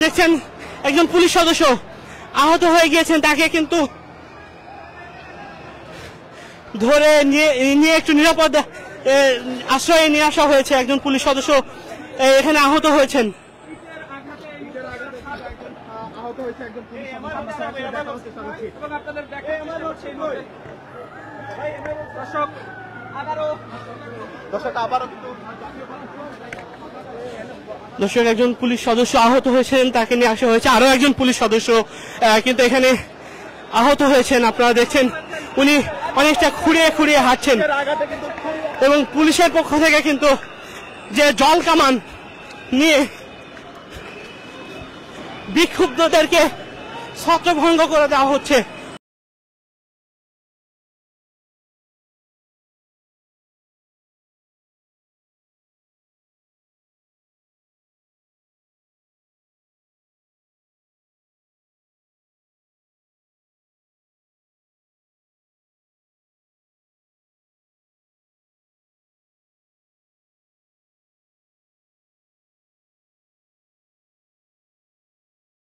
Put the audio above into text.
দেখছেন একজন পুলিশ সদস্য আহত হয়ে গিয়েছেন, তাকে কিন্তু ধরে নিয়ে একটু নিরাপদ আশ্রয়ে নিয়ে আসা হয়েছে। একজন পুলিশ সদস্য এখানে আহত হয়েছেন। দর্শক একজন পুলিশ সদস্য আহত হয়েছেন, তাকে নিয়ে আসা হয়েছে। আরো একজন পুলিশ সদস্য কিন্তু এখানে আহত হয়েছেন। আপনারা দেখছেন উনি অনেকটা খুঁড়িয়ে খুঁড়িয়ে হাঁটছেন এবং পুলিশের পক্ষ থেকে কিন্তু যে জল কামান নিয়ে বিক্ষুব্ধদেরকে ছত্রভঙ্গ করে দেওয়া হচ্ছে।